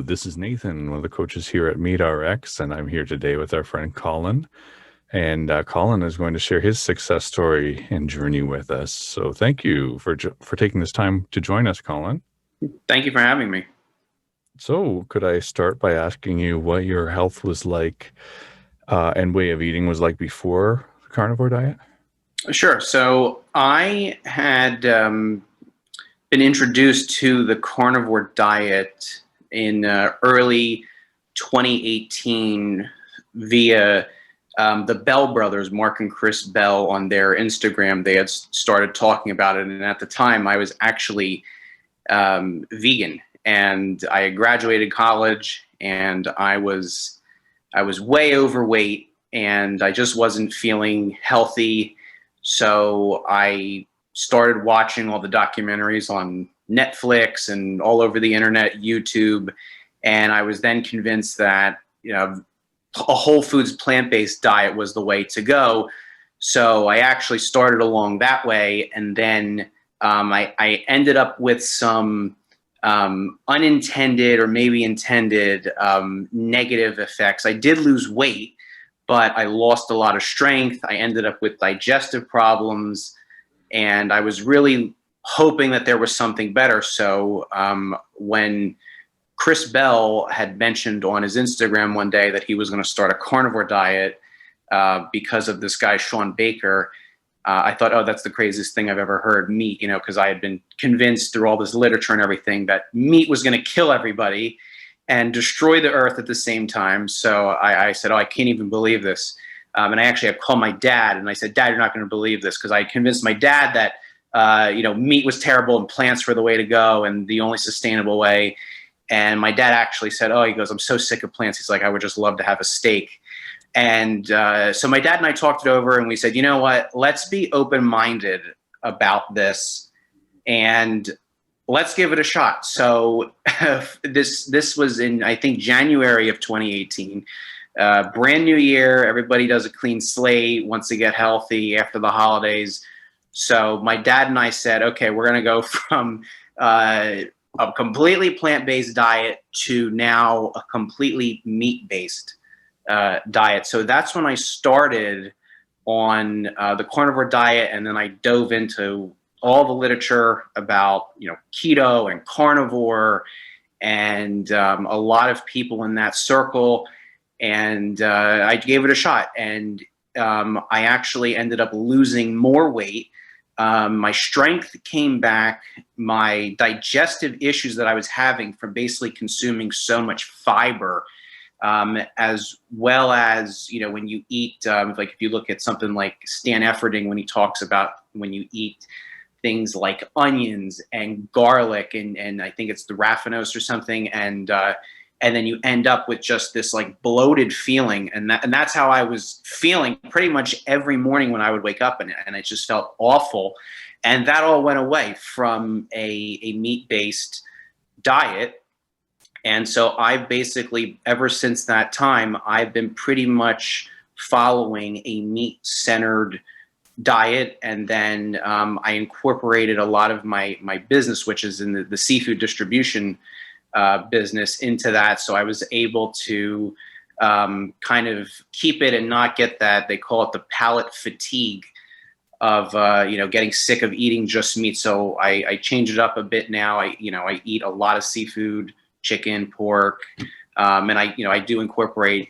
This is Nathan, one of the coaches here at MeatRx, and I'm here today with our friend Colin. And Colin is going to share his success story and journey with us. So thank you for taking this time to join us, Colin. Thank you for having me. So could I start by asking you what your health was like and way of eating was like before the carnivore diet? Sure. So I had been introduced to the carnivore diet in early 2018 via the Bell brothers, Mark and Chris Bell, on their Instagram. They had started talking about it, and at the time I was actually vegan, and I had graduated college, and I was way overweight, and I just wasn't feeling healthy. So I started watching all the documentaries on Netflix and all over the internet, YouTube, and I was then convinced that a whole foods plant-based diet was the way to go. So I actually started along that way, and then I ended up with some unintended or maybe intended negative effects. I did lose weight, but I lost a lot of strength. I ended up with digestive problems, and I was really hoping that there was something better. So when Chris Bell had mentioned on his Instagram one day that he was going to start a carnivore diet because of this guy, ShawnBaker, I thought, oh, that's the craziest thing I've ever heard. Meat, because I had been convinced through all this literature and everything that meat was going to kill everybody and destroy the earth at the same time. So I said, oh, I can't even believe this. And I called my dad and I said, Dad, you're not going to believe this, because I convinced my dad that meat was terrible and plants were the way to go and the only sustainable way. And my dad actually said, oh, he goes, I'm so sick of plants. He's like, I would just love to have a steak. And so my dad and I talked it over, and we said, you know what, let's be open-minded about this and let's give it a shot. So this was in, I think, January of 2018. Brand new year. Everybody does a clean slate, wants to get healthy after the holidays. So my dad and I said, okay, we're going to go from a completely plant-based diet to now a completely meat-based diet. So that's when I started on the carnivore diet, and then I dove into all the literature about keto and carnivore and a lot of people in that circle, and I gave it a shot, and I actually ended up losing more weight. My strength came back. My digestive issues that I was having from basically consuming so much fiber, as well as, when you eat, like if you look at something like Stan Efferding, when he talks about when you eat things like onions and garlic and I think it's the raffinose or something, and then you end up with just this like bloated feeling, and that's how I was feeling pretty much every morning when I would wake up, and it just felt awful. And that all went away from a meat-based diet. And so I've basically, ever since that time, I've been pretty much following a meat-centered diet. And then I incorporated a lot of my business, which is in the seafood distribution business, into that. So I was able to kind of keep it and not get that, they call it the palate fatigue of, getting sick of eating just meat. So I change it up a bit now. I eat a lot of seafood, chicken, pork, and I do incorporate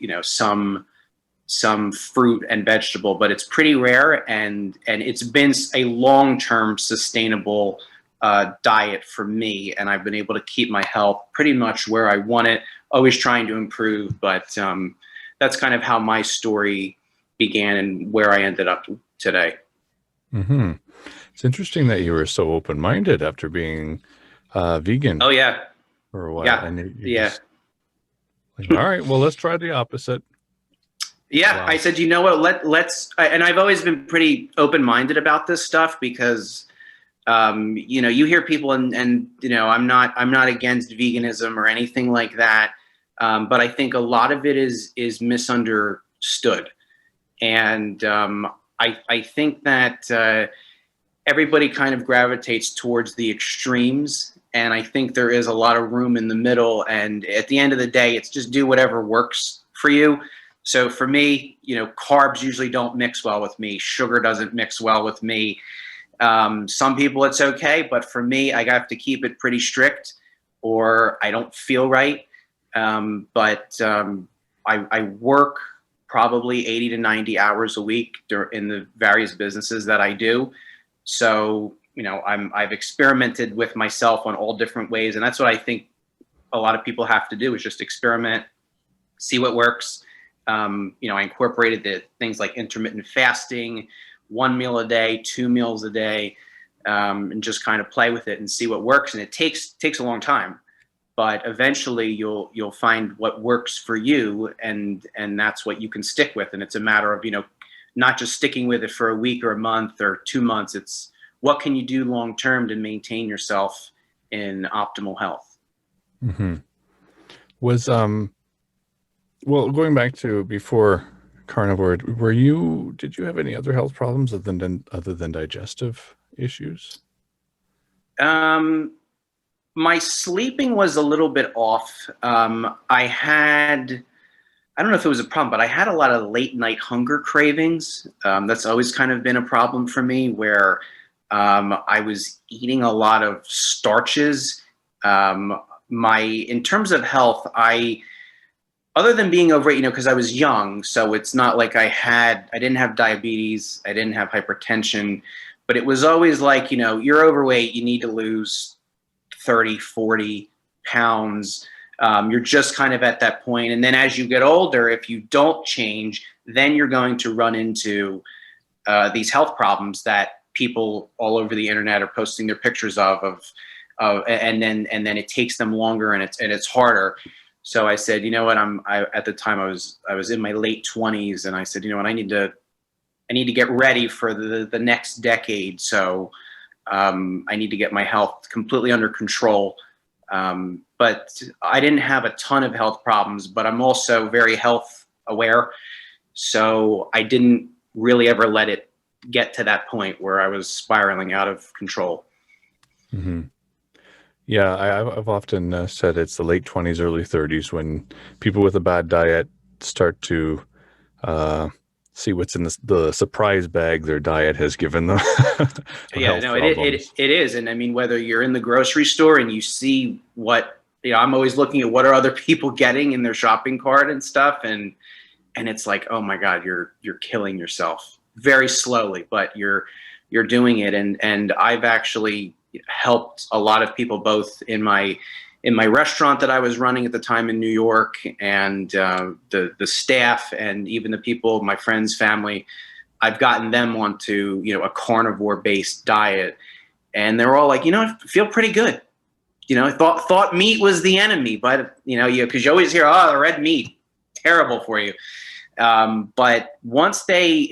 some fruit and vegetable, but it's pretty rare, and it's been a long-term sustainable diet for me, and I've been able to keep my health pretty much where I want it, always trying to improve, but that's kind of how my story began and where I ended up today. Mm-hmm. It's interesting that you were so open-minded after being vegan. Oh yeah. For a while. Yeah. And Yeah. just like, all right, well, let's try the opposite. Yeah. Wow. I said, you know what, let's, and I've always been pretty open-minded about this stuff because, you hear people and I'm not against veganism or anything like that. But I think a lot of it is misunderstood. And I think that everybody kind of gravitates towards the extremes, And I think there is a lot of room in the middle. And at the end of the day, it's just do whatever works for you. So for me, carbs usually don't mix well with me. Sugar doesn't mix well with me. Some people it's okay, but for me, I have to keep it pretty strict or I don't feel right. I work probably 80 to 90 hours a week in the various businesses that I do. So, I've experimented with myself on all different ways. And that's what I think a lot of people have to do is just experiment, see what works. I incorporated the things like intermittent fasting, 1 meal a day, 2 meals a day, and just kind of play with it and see what works. And it takes a long time, but eventually you'll find what works for you, and that's what you can stick with. And it's a matter of not just sticking with it for a week or a month or 2 months. It's what can you do long term to maintain yourself in optimal health. Mm-hmm. Was well, going back to before carnivore, did you have any other health problems other than digestive issues? My sleeping was a little bit off. I don't know if it was a problem, but I had a lot of late night hunger cravings. That's always kind of been a problem for me, where I was eating a lot of starches. In terms of health, other than being overweight, because I was young, so it's not like I didn't have diabetes, I didn't have hypertension, but it was always like, you're overweight, you need to lose 30, 40 pounds. You're just kind of at that point. And then as you get older, if you don't change, then you're going to run into these health problems that people all over the internet are posting their pictures of, and then it takes them longer and it's harder. So I said, you know what, at the time I was in my late 20s, and I said, you know what, I need to get ready for the next decade. So I need to get my health completely under control. But I didn't have a ton of health problems, but I'm also very health aware. So I didn't really ever let it get to that point where I was spiraling out of control. Mm-hmm. Yeah, I've often said it's the late 20s, early 30s when people with a bad diet start to see what's in the surprise bag their diet has given them. Yeah, no, it is. And I mean, whether you're in the grocery store and you see what, I'm always looking at what are other people getting in their shopping cart and stuff. And it's like, oh my God, you're killing yourself very slowly, but you're doing it. And I've actually helped a lot of people, both in my restaurant that I was running at the time in New York, and the staff, and even the people, my friends, family. I've gotten them onto a carnivore-based diet, and they're all like, I feel pretty good. Thought meat was the enemy, but because you always hear, oh, the red meat, terrible for you. But once they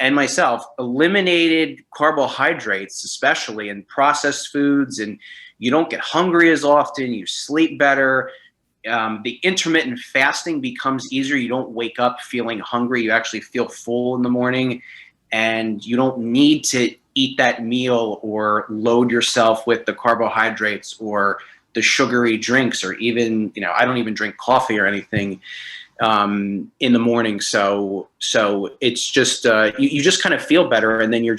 and myself eliminated carbohydrates, especially in processed foods, and you don't get hungry as often, you sleep better. The intermittent fasting becomes easier. You don't wake up feeling hungry. You actually feel full in the morning, and you don't need to eat that meal or load yourself with the carbohydrates or the sugary drinks, or even, I don't even drink coffee or anything in the morning. So it's just, you just kind of feel better, and then you're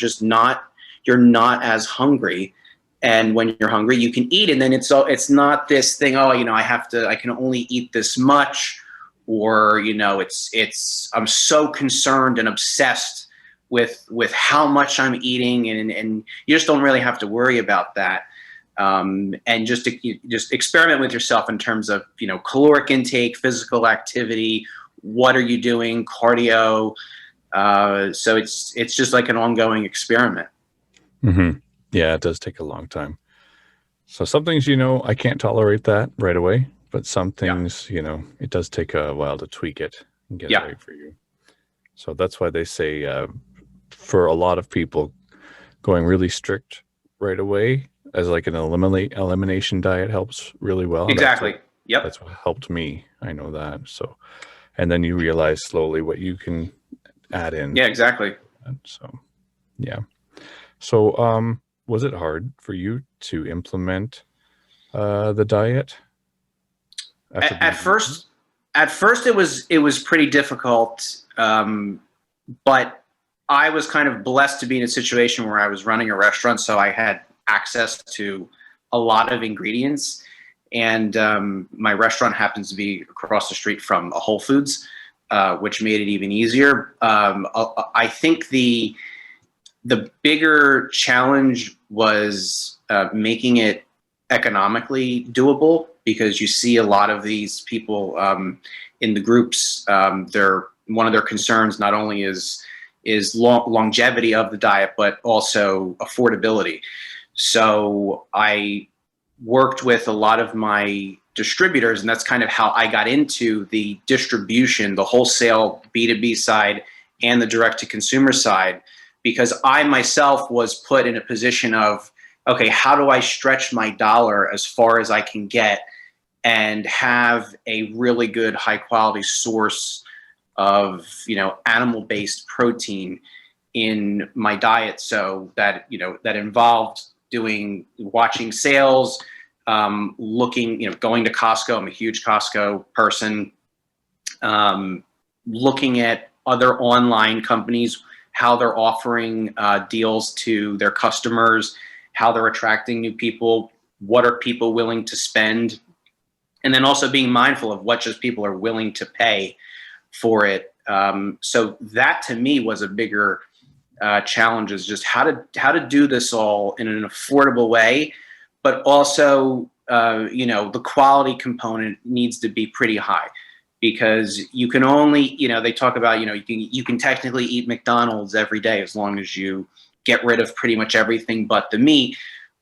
not as hungry. And when you're hungry, you can eat, and then it's not this thing, I can only eat this much, or, I'm so concerned and obsessed with how much I'm eating, and you just don't really have to worry about that. And just experiment with yourself in terms of, caloric intake, physical activity, what are you doing, cardio. So it's just like an ongoing experiment. Mm-hmm. Yeah, it does take a long time. So some things, I can't tolerate that right away, but some things, it does take a while to tweak it and get it right for you. So that's why they say, for a lot of people, going really strict right away as like an elimination diet helps really well. Exactly. That's what helped me. I know that. So, and then you realize slowly what you can add in. Yeah, exactly. So, yeah. So, was it hard for you to implement the diet after At being vegan? first, it was pretty difficult, but I was kind of blessed to be in a situation where I was running a restaurant, so I had access to a lot of ingredients. And my restaurant happens to be across the street from a Whole Foods, which made it even easier. I think the bigger challenge was making it economically doable, because you see a lot of these people in the groups. They're one of their concerns not only is longevity of the diet, but also affordability. So I worked with a lot of my distributors, and that's kind of how I got into the distribution, the wholesale B2B side and the direct to consumer side, because I myself was put in a position of, okay, how do I stretch my dollar as far as I can get and have a really good high quality source of, animal-based protein in my diet, so that, that involved watching sales, looking, going to Costco. I'm a huge Costco person. Looking at other online companies, how they're offering deals to their customers, how they're attracting new people, what are people willing to spend, and then also being mindful of what just people are willing to pay for it. So that to me was a bigger challenge, is just how to do this all in an affordable way, but also the quality component needs to be pretty high, because you can only, they talk about, you can technically eat McDonald's every day as long as you get rid of pretty much everything but the meat,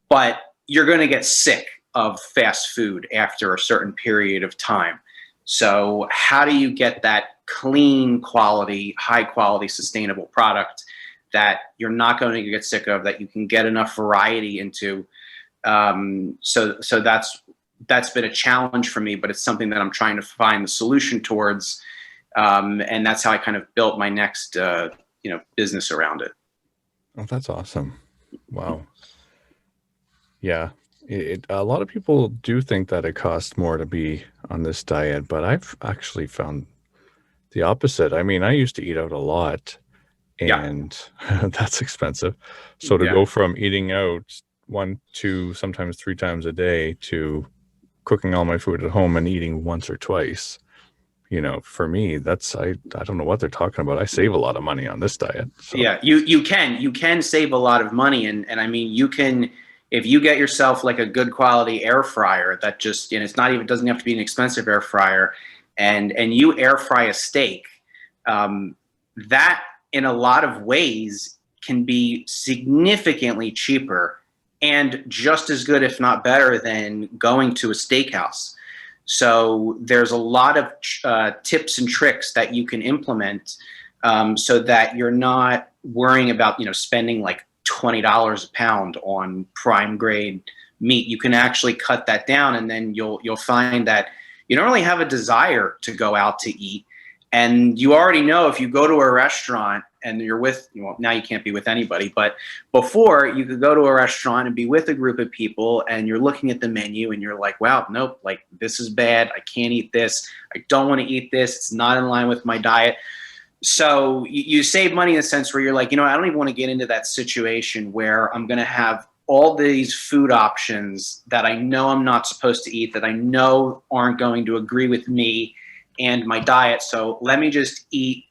but you're going to get sick of fast food after a certain period of time. So how do you get that clean quality, high quality, sustainable product that you're not going to get sick of, that you can get enough variety into? So that's been a challenge for me, but it's something that I'm trying to find the solution towards. And that's how I kind of built my next, business around it. Oh, that's awesome. Wow. Yeah. A lot of people do think that it costs more to be on this diet, but I've actually found the opposite. I mean, I used to eat out a lot, Yeah. and that's expensive. So to Yeah. go from eating out 1, 2, sometimes 3 times a day to cooking all my food at home and eating once or twice, for me, I don't know what they're talking about. I save a lot of money on this diet. So Yeah, you can save a lot of money, and I mean, you can, if you get yourself like a good quality air fryer that just, and it's not even, doesn't have to be an expensive air fryer, and you air fry a steak, that in a lot of ways can be significantly cheaper and just as good, if not better, than going to a steakhouse. So there's a lot of tips and tricks that you can implement, so that you're not worrying about, spending like $20 a pound on prime grade meat. You can actually cut that down, and then you'll find that you don't really have a desire to go out to eat. And you already know, if you go to a restaurant and you're with, well, now you can't be with anybody, but before you could go to a restaurant and be with a group of people, and you're looking at the menu and you're like, wow, nope, like this is bad. I can't eat this. I don't want to eat this. It's not in line with my diet. So you save money in the sense where you're like, I don't even want to get into that situation where I'm going to have all these food options that I know I'm not supposed to eat, that I know aren't going to agree with me and my diet. So let me just eat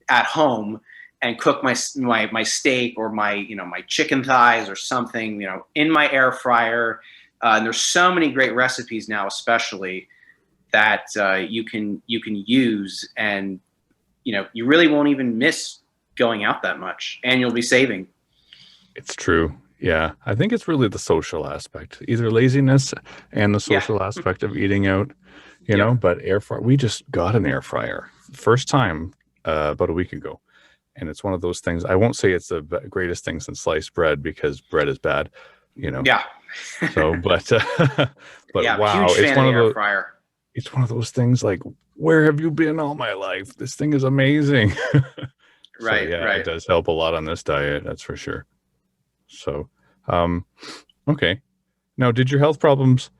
at home and cook my steak, or my chicken thighs or something, in my air fryer. And there's so many great recipes now, especially, that you can use, and you really won't even miss going out that much, and you'll be saving. it's true. Yeah. I think it's really the social aspect, either laziness and the Yeah. social aspect of eating out, Yep. but air fryer, we just got an air fryer first time about a week ago. And it's one of those things. I won't say it's the greatest thing since sliced bread, because bread is bad, you know. Yeah. So, but but Yeah. wow, Huge fan of the air fryer. it's one of those things like, where have you been all my life? This thing is amazing. So Right. yeah, it Right. does help a lot on this diet, that's for sure. So Um, okay. Now, did your health problems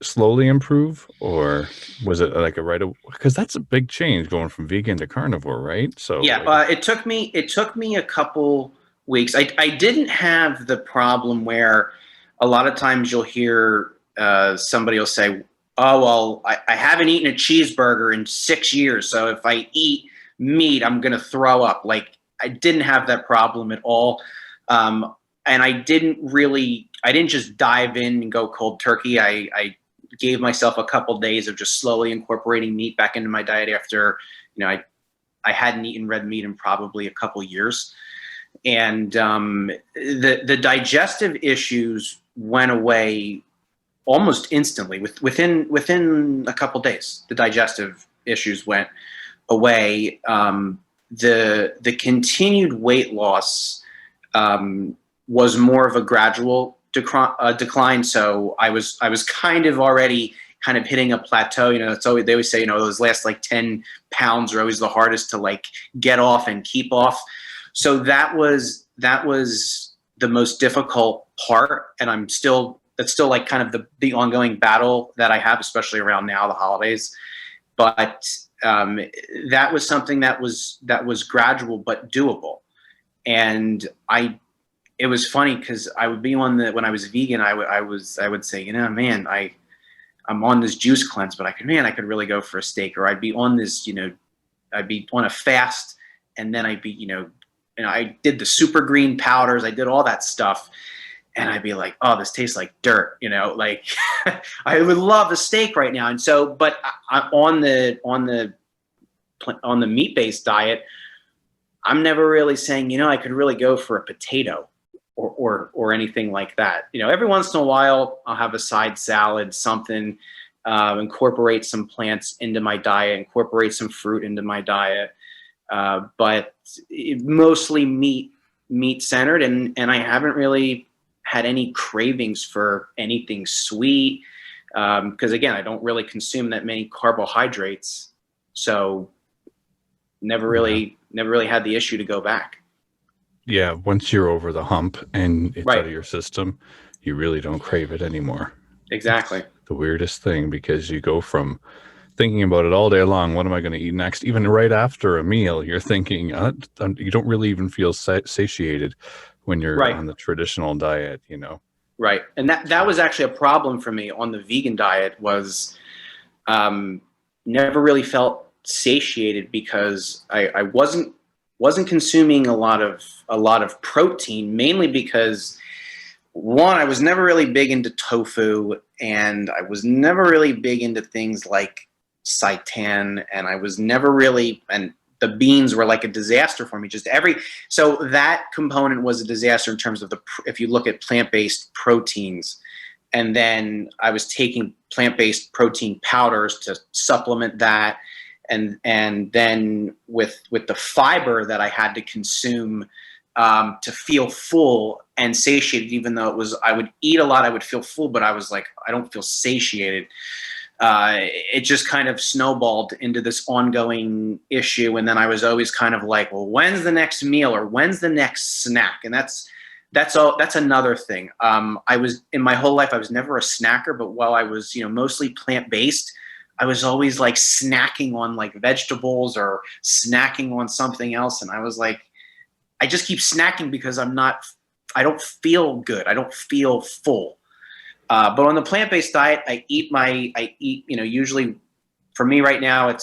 slowly improve, or was it like a because that's a big change going from vegan to carnivore, right? So Yeah, like, it took me a couple weeks. I didn't have the problem where a lot of times you'll hear somebody will say, "Oh well, I haven't eaten a cheeseburger in 6 years, so if I eat meat, I'm gonna throw up." Like I didn't have that problem at all, and I didn't just dive in and go cold turkey. I gave myself a couple days of just slowly incorporating meat back into my diet after, I hadn't eaten red meat in probably a couple years, and the digestive issues went away almost instantly. Within a couple days, the digestive issues went away. The continued weight loss was more of a gradual decline. So I was kind of already kind of hitting a plateau. It's always, they always say, those last like 10 pounds are always the hardest to like get off and keep off. So that was the most difficult part, and that's still like kind of the ongoing battle that I have, especially around now, the holidays. But that was something that was gradual but doable. And it was funny because I would be when I was vegan, I would say, man, I'm on this juice cleanse, but I could really go for a steak. Or I'd be on this, I'd be on a fast, and then I'd be, I did the super green powders, I did all that stuff, and I'd be like, oh, this tastes like dirt, like I would love a steak right now. And so, but on the meat-based diet, I'm never really saying, I could really go for a potato or anything like that. Every once in a while I'll have a side salad, something, incorporate some plants into my diet, incorporate some fruit into my diet. But mostly meat centered. And I haven't really had any cravings for anything sweet. Cause again, I don't really consume that many carbohydrates. So never really had the issue to go back. yeah, once you're over the hump and it's out Right. of your system, you really don't crave it anymore. Exactly. It's the weirdest thing, because you go from thinking about it all day long. What am I going to eat next? Even right after a meal, you're thinking, you don't really even feel satiated when you're Right. on the traditional diet, Right. And that was actually a problem for me on the vegan diet, was never really felt satiated because I wasn't consuming a lot of protein, mainly because, one, I was never really big into tofu, and I was never really big into things like seitan, and I was never really, and the beans were like a disaster for me. So that component was a disaster in terms of if you look at plant-based proteins. And then I was taking plant-based protein powders to supplement that. And then with the fiber that I had to consume to feel full and satiated, even though I would eat a lot, I would feel full, but I was like, I don't feel satiated. It just kind of snowballed into this ongoing issue. And then I was always kind of like, well, when's the next meal, or when's the next snack? And that's another thing. I was, in my whole life, I was never a snacker, but while I was, mostly plant-based, I was always like snacking on like vegetables or snacking on something else. And I was like, I just keep snacking because I don't feel good. I don't feel full. But on the plant-based diet, I eat, usually for me right now,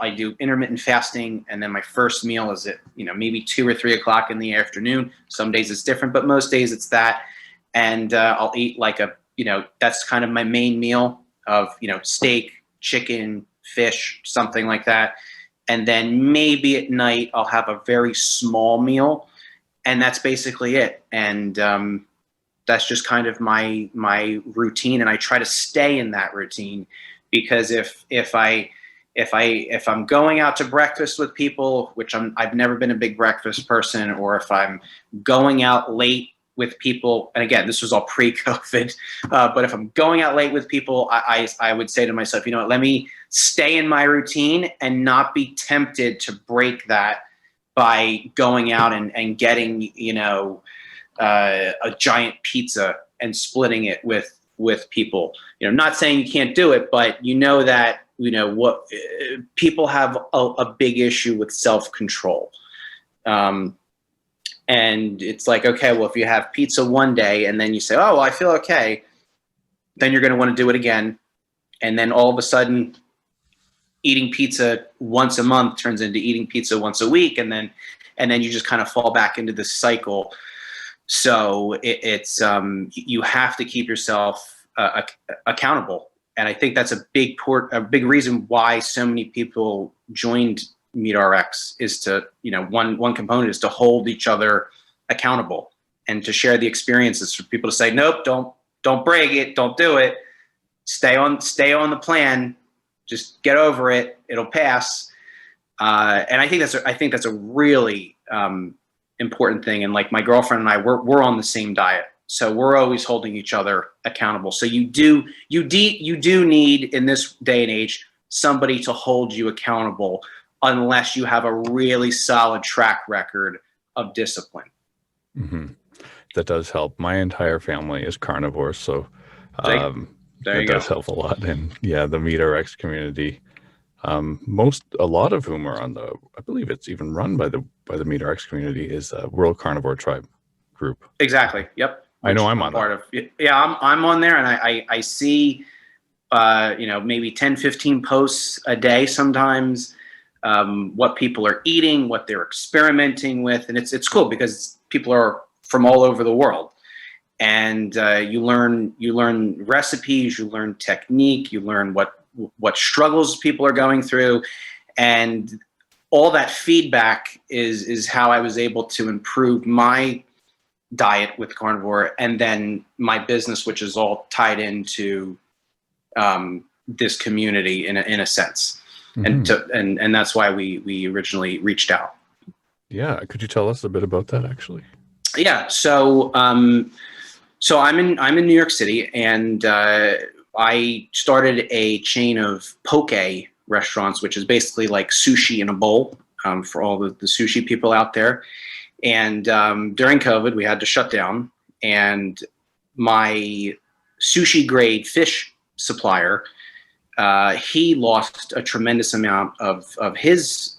I do intermittent fasting. And then my first meal is at, maybe 2 or 3 o'clock in the afternoon. Some days it's different, but most days it's that. And I'll eat like that's kind of my main meal of, steak, chicken, fish, something like that. And then maybe at night I'll have a very small meal, and that's basically it. And that's just kind of my routine, and I try to stay in that routine, because if I'm going out to breakfast with people, which I've never been a big breakfast person, or if I'm going out late with people, and again, this was all pre-COVID, but if I'm going out late with people, I would say to myself, what, let me stay in my routine and not be tempted to break that by going out and getting, a giant pizza and splitting it with people. Not saying you can't do it, but that what people have a big issue with self-control. And it's like, okay, well, if you have pizza one day and then you say, oh, well, I feel okay, then you're going to want to do it again. And then all of a sudden, eating pizza once a month turns into eating pizza once a week. And then you just kind of fall back into this cycle. So it's you have to keep yourself accountable. And I think that's a big reason why so many people joined MeatRx is to, one component is to hold each other accountable and to share the experiences for people to say, nope, don't break it. Don't do it. Stay on the plan. Just get over it. It'll pass. And I think that's a really important thing. And like my girlfriend and I, we're on the same diet. So we're always holding each other accountable. So you do need, in this day and age, somebody to hold you accountable, unless you have a really solid track record of discipline. Mm-hmm. That does help. My entire family is carnivore, so that does help a lot. And yeah, the MeatRx community, a lot of whom are on I believe it's even run by the MeatRx community, is a World Carnivore Tribe group. Exactly. Yep. I know I'm on part of. Yeah, I'm on there, and I see, maybe 10, 15 posts a day sometimes. What people are eating, what they're experimenting with, and it's cool because people are from all over the world, and you learn recipes, you learn technique, you learn what struggles people are going through, and all that feedback is how I was able to improve my diet with carnivore, and then my business, which is all tied into this community in a sense. Mm-hmm. And that's why we originally reached out. Yeah, could you tell us a bit about that, actually? Yeah, so I'm in New York City, and I started a chain of poke restaurants, which is basically like sushi in a bowl, for all the sushi people out there. And during COVID, we had to shut down, and my sushi grade fish supplier, he lost a tremendous amount of his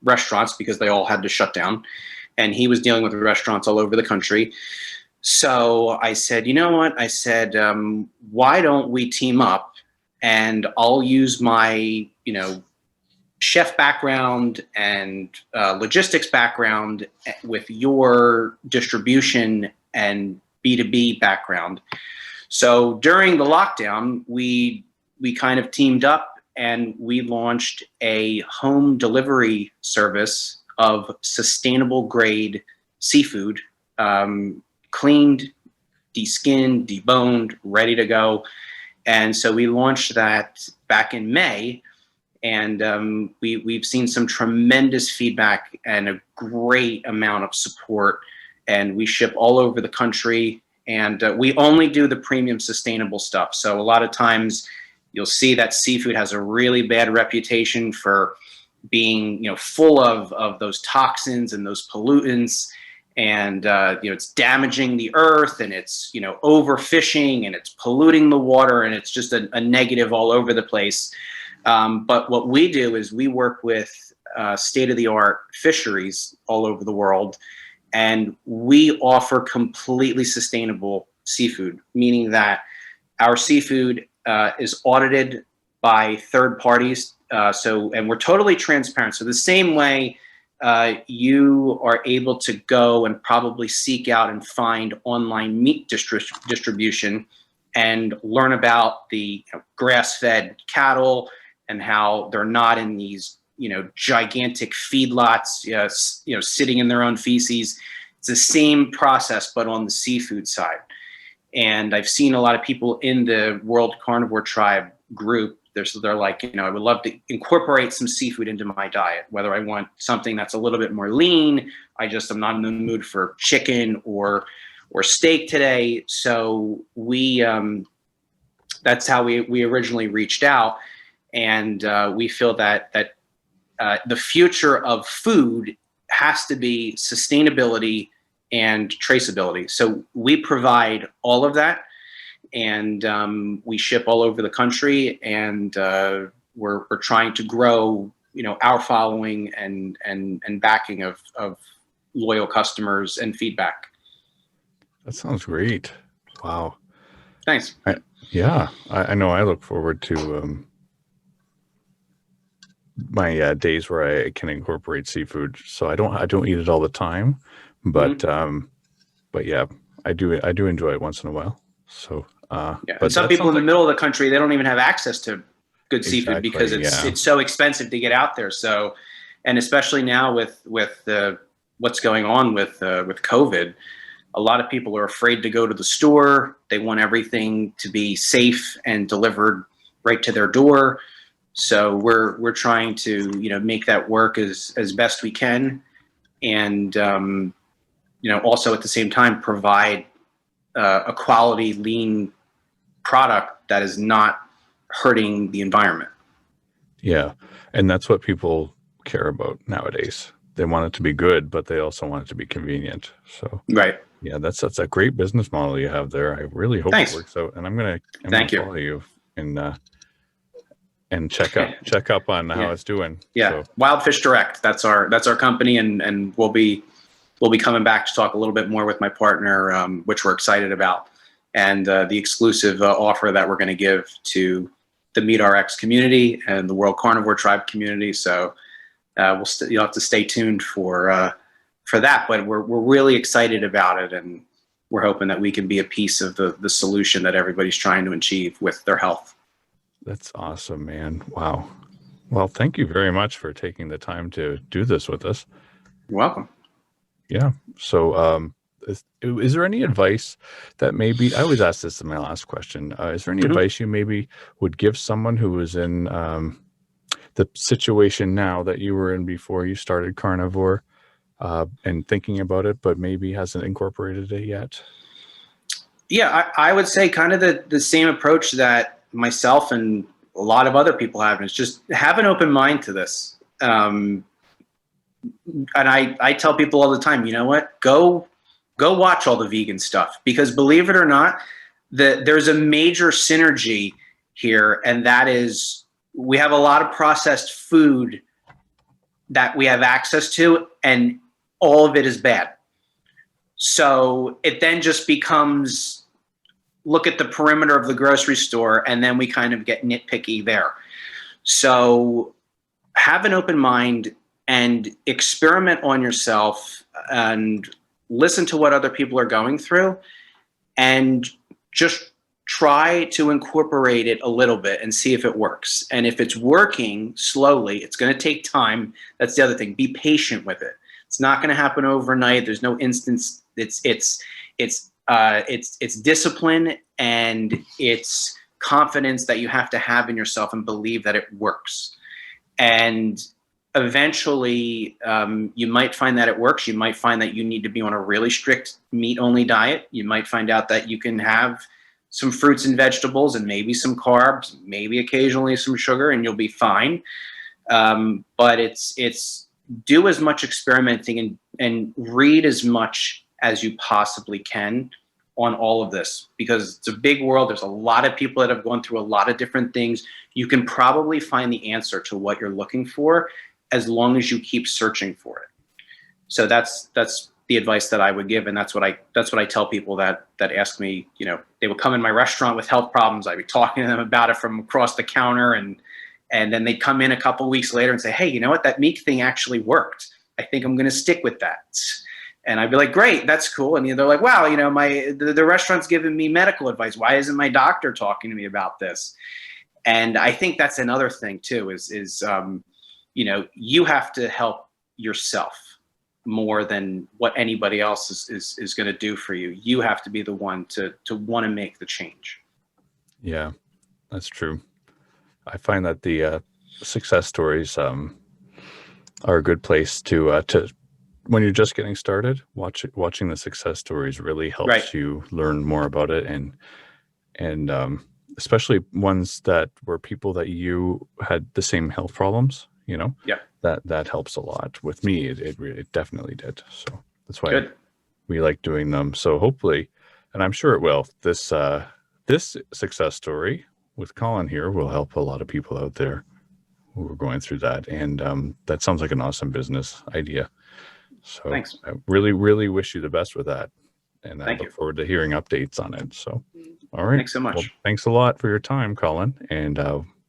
restaurants because they all had to shut down, and he was dealing with restaurants all over the country. So I said, you know what? I said, why don't we team up, and I'll use my, chef background and logistics background with your distribution and B2B background. So during the lockdown, we kind of teamed up, and we launched a home delivery service of sustainable grade seafood, cleaned, de-skinned, deboned, ready to go. And so we launched that back in May, and we've seen some tremendous feedback and a great amount of support. And we ship all over the country, and we only do the premium sustainable stuff. So a lot of times you'll see that seafood has a really bad reputation for being, full of those toxins and those pollutants, and it's damaging the earth, and it's overfishing, and it's polluting the water, and it's just a negative all over the place. But what we do is we work with state-of-the-art fisheries all over the world, and we offer completely sustainable seafood, meaning that our seafood is audited by third parties. And we're totally transparent. So the same way you are able to go and probably seek out and find online meat distribution and learn about the grass-fed cattle and how they're not in these gigantic feedlots, sitting in their own feces. It's the same process, but on the seafood side. And I've seen a lot of people in the World Carnivore Tribe group. They're like, I would love to incorporate some seafood into my diet, whether I want something that's a little bit more lean. I'm not in the mood for chicken or steak today. So that's how we originally reached out. And we feel that the future of food has to be sustainability and traceability. So we provide all of that, and we ship all over the country, and we're trying to grow, our following and backing of loyal customers and feedback. That sounds great. Wow. Thanks. I know I look forward to my days where I can incorporate seafood. So I don't eat it all the time, but but yeah, I do enjoy it once in a while. So yeah, but and some people in the middle of the country, they don't even have access to good seafood because it's so expensive to get out there. So, and especially now with what's going on with COVID, a lot of people are afraid to go to the store. They want everything to be safe and delivered right to their door. So we're trying to make that work as best we can, and also at the same time provide a quality lean product that is not hurting the environment. Yeah, and that's what people care about nowadays. They want it to be good, but they also want it to be convenient. So right. Yeah, that's a great business model you have there. I really hope it works out. And I'm gonna follow you and check up on how it's doing. Yeah, so. Wild Fish Direct. That's our company, and we'll be coming back to talk a little bit more with my partner, which we're excited about, and the exclusive offer that we're going to give to the MeatRx community and the World Carnivore Tribe community. So you'll have to stay tuned for that, but we're really excited about it, and we're hoping that we can be a piece of the solution that everybody's trying to achieve with their health. That's awesome, man. Wow. Well, thank you very much for taking the time to do this with us. You're welcome. Yeah. So, is there any advice that maybe, I always ask this in my last question, is there any advice you maybe would give someone who is in the situation now that you were in before you started Carnivore, and thinking about it, but maybe hasn't incorporated it yet? Yeah, I would say kind of the same approach that myself and a lot of other people have, is just have an open mind to this. And I tell people all the time, you know what, go watch all the vegan stuff, because believe it or not, there's a major synergy here. And that is, we have a lot of processed food that we have access to, and all of it is bad. So it then just becomes, look at the perimeter of the grocery store, and then we kind of get nitpicky there. So have an open mind and experiment on yourself, and listen to what other people are going through, and just try to incorporate it a little bit and see if it works. And if it's working slowly, it's going to take time. That's the other thing. Be patient with it. It's not going to happen overnight. There's no instance. It's discipline, and it's confidence that you have to have in yourself and believe that it works. And eventually, you might find that it works. You might find that you need to be on a really strict meat-only diet. You might find out that you can have some fruits and vegetables and maybe some carbs, maybe occasionally some sugar, and you'll be fine. But it's do as much experimenting and read as much as you possibly can on all of this, because it's a big world. There's a lot of people that have gone through a lot of different things. You can probably find the answer to what you're looking for, as long as you keep searching for it. So that's the advice that I would give, and that's what I tell people that ask me. They would come in my restaurant with health problems. I'd be talking to them about it from across the counter, and then they'd come in a couple of weeks later and say, hey, you know what, that meat thing actually worked. I think I'm going to stick with that. And I'd be like, great, that's cool. And they're like, wow, the restaurant's giving me medical advice. Why isn't my doctor talking to me about this? And I think that's another thing too, is you have to help yourself more than what anybody else is going to do for you. You have to be the one to want to make the change. Yeah, that's true. I find that the success stories are a good place to when you're just getting started. Watching the success stories really helps you learn more about it, and especially ones that were people that you had the same health problems. That helps a lot. With me, it definitely did. So that's why. Good. we like doing them. So hopefully, and I'm sure it will, this success story with Colin here will help a lot of people out there who are going through that. And that sounds like an awesome business idea. So Thanks. I really, really wish you the best with that. And I Thank look you. forward to hearing updates on it. So, all right. Thanks so much. Well, thanks a lot for your time, Colin. And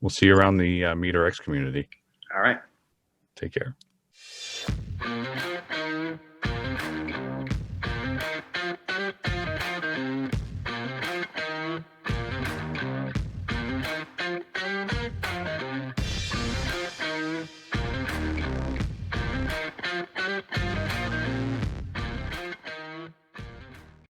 we'll see you around the MeatRx community. All right. Take care.